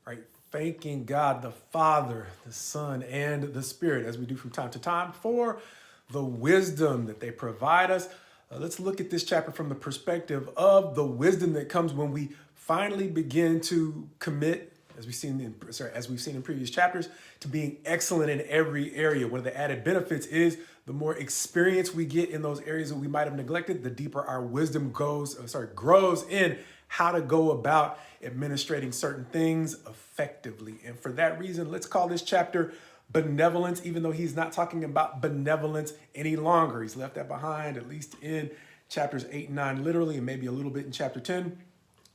right? Thanking God, the Father, the Son, and the Spirit, as we do from time to time, for the wisdom that they provide us. Let's look at this chapter from the perspective of the wisdom that comes when we finally begin to commit, as we've seen in previous chapters, to being excellent in every area. One of the added benefits is the more experience we get in those areas that we might have neglected, the deeper our wisdom grows in how to go about administrating certain things effectively. And for that reason, let's call this chapter benevolence, even though he's not talking about benevolence any longer. He's left that behind, at least in chapters 8 and 9, literally, and maybe a little bit in chapter 10.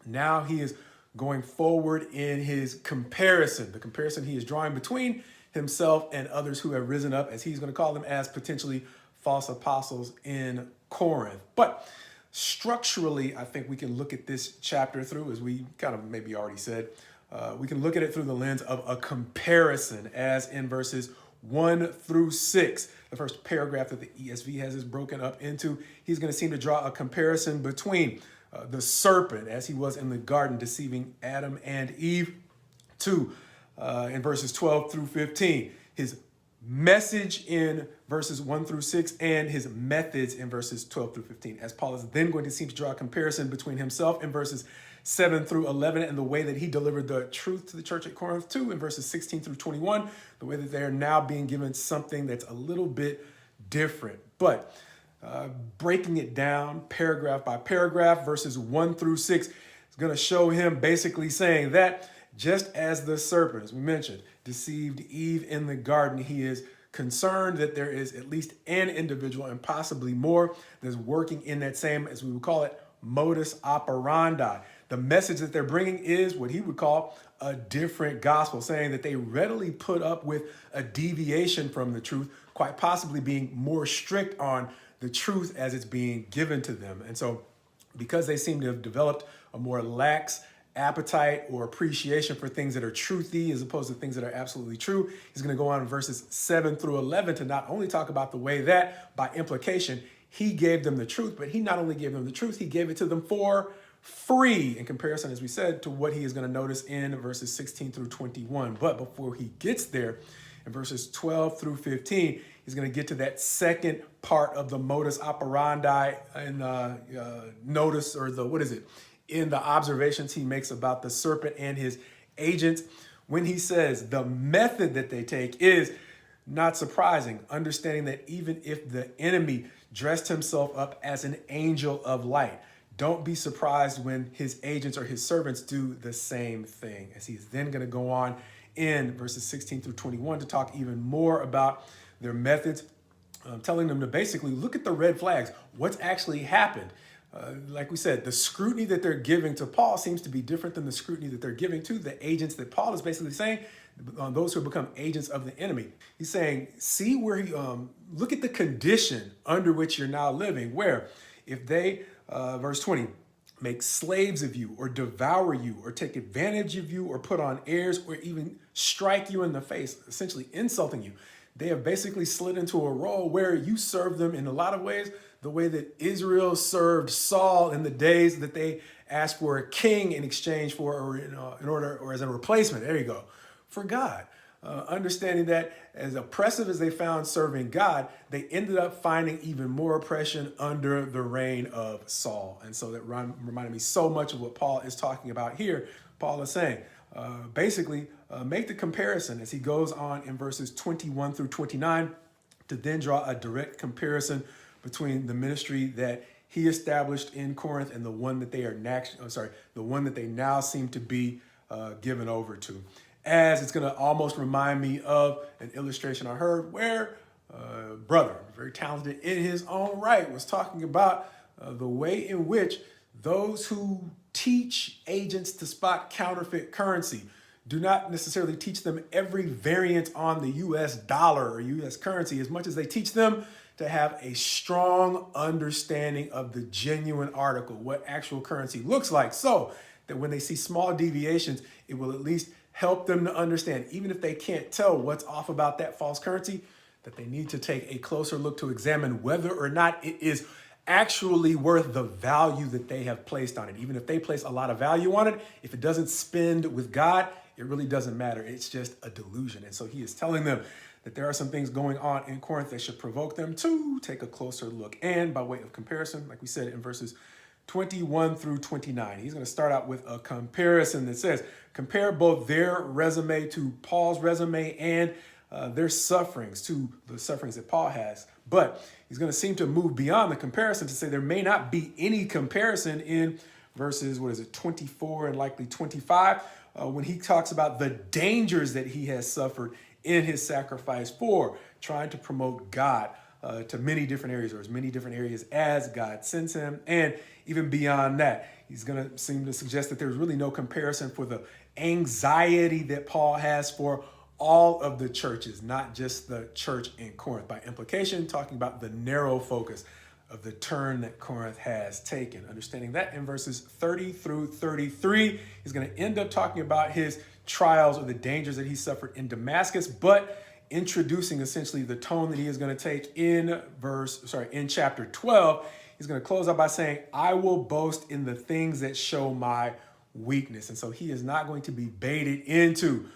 Now he is going forward in his comparison, the comparison he is drawing between himself and others who have risen up, as he's going to call them, as potentially false apostles in Corinth. But structurally, I think we can look at this chapter through, as we kind of maybe already said, we can look at it through the lens of a comparison, as in verses 1 through 6. The first paragraph that the ESV has is broken up into. He's going to seem to draw a comparison between the serpent, as he was in the garden deceiving Adam and Eve, to in verses 12 through 15. His message in verses 1 through 6 and his methods in verses 12 through 15, as Paul is then going to seem to draw a comparison between himself in verses 7 through 11 and the way that he delivered the truth to the church at Corinth, too, in verses 16 through 21, the way that they are now being given something that's a little bit different. But breaking it down paragraph by paragraph, verses 1 through 6 is going to show him basically saying that just as the serpent, as we mentioned, deceived Eve in the garden, he is concerned that there is at least an individual, and possibly more, that's working in that same, as we would call it, modus operandi. The message that they're bringing is what he would call a different gospel, saying that they readily put up with a deviation from the truth, quite possibly being more strict on the truth as it's being given to them. And so because they seem to have developed a more lax appetite or appreciation for things that are truthy as opposed to things that are absolutely true, he's going to go on in verses 7 through 11 to not only talk about the way that, by implication, he gave them the truth, but he not only gave them the truth, he gave it to them for free, in comparison, as we said, to what he is going to notice in verses 16 through 21. But before he gets there, in verses 12 through 15, he's going to get to that second part of the modus operandi and notice, or in the observations he makes about the serpent and his agents, when he says the method that they take is not surprising, understanding that even if the enemy dressed himself up as an angel of light, don't be surprised when his agents or his servants do the same thing, as he's then going to go on in verses 16 through 21 to talk even more about their methods, telling them to basically look at the red flags. What's actually happened? Like we said, the scrutiny that they're giving to Paul seems to be different than the scrutiny that they're giving to the agents that Paul is basically saying, on those who have become agents of the enemy. He's saying, see where look at the condition under which you're now living, where if they, verse 20, make slaves of you or devour you or take advantage of you or put on airs or even strike you in the face, essentially insulting you, they have basically slid into a role where you serve them in a lot of ways the way that Israel served Saul in the days that they asked for a king in exchange for, or in order, or as a replacement, there you go, for God. Understanding that as oppressive as they found serving God, they ended up finding even more oppression under the reign of Saul. And so that reminded me so much of what Paul is talking about here. Paul is saying, basically, make the comparison as he goes on in verses 21 through 29 to then draw a direct comparison between the ministry that he established in Corinth and the one that they are the one that they now seem to be given over to. As it's going to almost remind me of an illustration I heard where a brother, very talented in his own right, was talking about the way in which those who teach agents to spot counterfeit currency do not necessarily teach them every variant on the US dollar or US currency, as much as they teach them to have a strong understanding of the genuine article, what actual currency looks like, so that when they see small deviations, it will at least help them to understand, even if they can't tell what's off about that false currency, that they need to take a closer look to examine whether or not it is actually worth the value that they have placed on it. Even if they place a lot of value on it, if it doesn't spend with God, it really doesn't matter. It's just a delusion. And so he is telling them that there are some things going on in Corinth that should provoke them to take a closer look. And by way of comparison, like we said in verses 21 through 29, he's going to start out with a comparison that says, compare both their resume to Paul's resume and their sufferings to the sufferings that Paul has. But he's going to seem to move beyond the comparison to say there may not be any comparison in verses, 24 and likely 25, when he talks about the dangers that he has suffered in his sacrifice for trying to promote God to many different areas, or as many different areas as God sends him. And even beyond that, he's going to seem to suggest that there's really no comparison for the anxiety that Paul has for all of the churches, not just the church in Corinth. By implication, talking about the narrow focus of the turn that Corinth has taken. Understanding that in verses 30 through 33, he's going to end up talking about his trials or the dangers that he suffered in Damascus, but introducing essentially the tone that he is going to take in chapter 12. He's going to close out by saying, I will boast in the things that show my weakness. And so he is not going to be baited into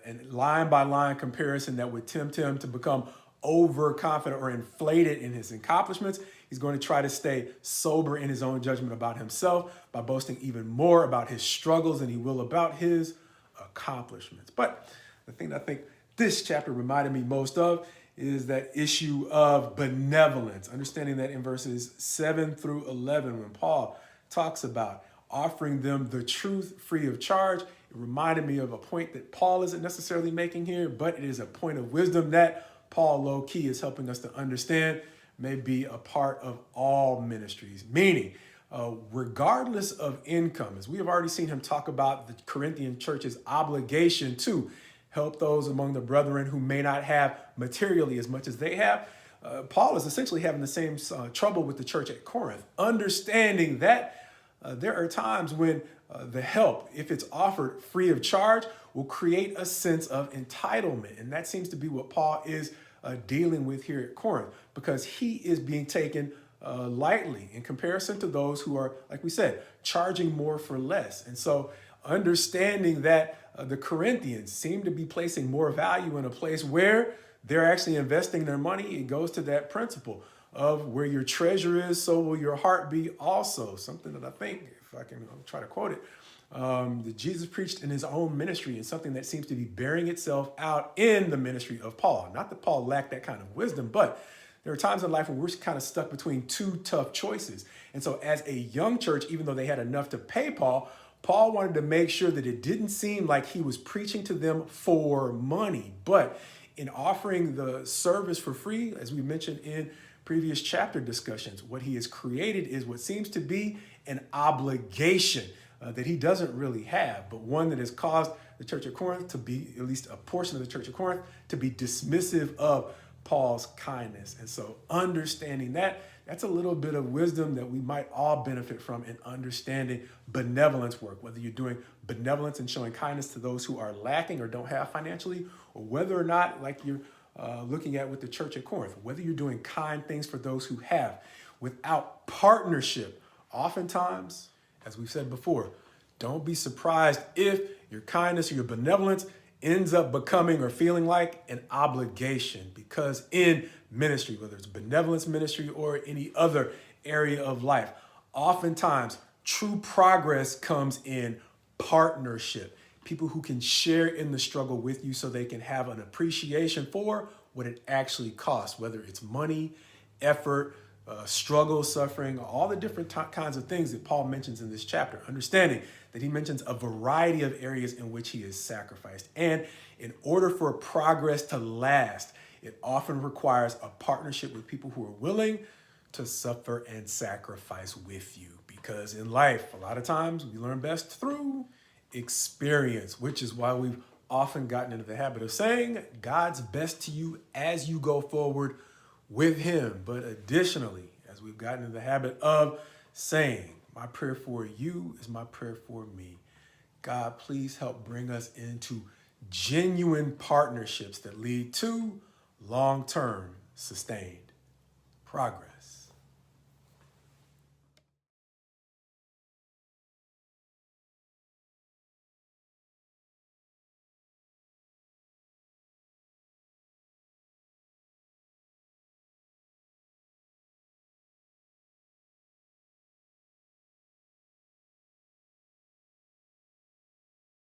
and line by line comparison that would tempt him to become overconfident or inflated in his accomplishments. He's going to try to stay sober in his own judgment about himself by boasting even more about his struggles than he will about his accomplishments. But the thing that I think this chapter reminded me most of is that issue of benevolence, understanding that in verses 7 through 11, when Paul talks about offering them the truth free of charge, it reminded me of a point that Paul isn't necessarily making here, but it is a point of wisdom that Paul low-key is helping us to understand may be a part of all ministries, meaning regardless of income, as we have already seen him talk about the Corinthian church's obligation to help those among the brethren who may not have materially as much as they have, Paul is essentially having the same trouble with the church at Corinth, understanding that there are times when the help, if it's offered free of charge, will create a sense of entitlement. And that seems to be what Paul is dealing with here at Corinth, because he is being taken lightly in comparison to those who are, like we said, charging more for less. And so understanding that the Corinthians seem to be placing more value in a place where they're actually investing their money, it goes to that principle of where your treasure is, so will your heart be also. Something that I think, if I can try to quote it, that Jesus preached in his own ministry, and something that seems to be bearing itself out in the ministry of Paul. Not that Paul lacked that kind of wisdom, but there are times in life when we're kind of stuck between two tough choices. And so as a young church, even though they had enough to pay Paul, Paul wanted to make sure that it didn't seem like he was preaching to them for money. But in offering the service for free, as we mentioned in previous chapter discussions, what he has created is what seems to be an obligation that he doesn't really have, but one that has caused the church of Corinth to be, at least a portion of the church of Corinth, to be dismissive of Paul's kindness. And so understanding that, that's a little bit of wisdom that we might all benefit from in understanding benevolence work, whether you're doing benevolence and showing kindness to those who are lacking or don't have financially, or whether or not, like you're looking at with the church at Corinth, whether you're doing kind things for those who have. Without partnership, oftentimes, as we've said before, don't be surprised if your kindness or your benevolence ends up becoming or feeling like an obligation, because in ministry, whether it's benevolence ministry or any other area of life, oftentimes true progress comes in partnership. People who can share in the struggle with you so they can have an appreciation for what it actually costs, whether it's money, effort, struggle, suffering, all the different kinds of things that Paul mentions in this chapter, understanding that he mentions a variety of areas in which he is sacrificed. And in order for progress to last, it often requires a partnership with people who are willing to suffer and sacrifice with you. Because in life, a lot of times we learn best through experience, which is why we've often gotten into the habit of saying God's best to you as you go forward with him. But additionally, as we've gotten into the habit of saying, my prayer for you is my prayer for me. God, please help bring us into genuine partnerships that lead to long-term sustained progress.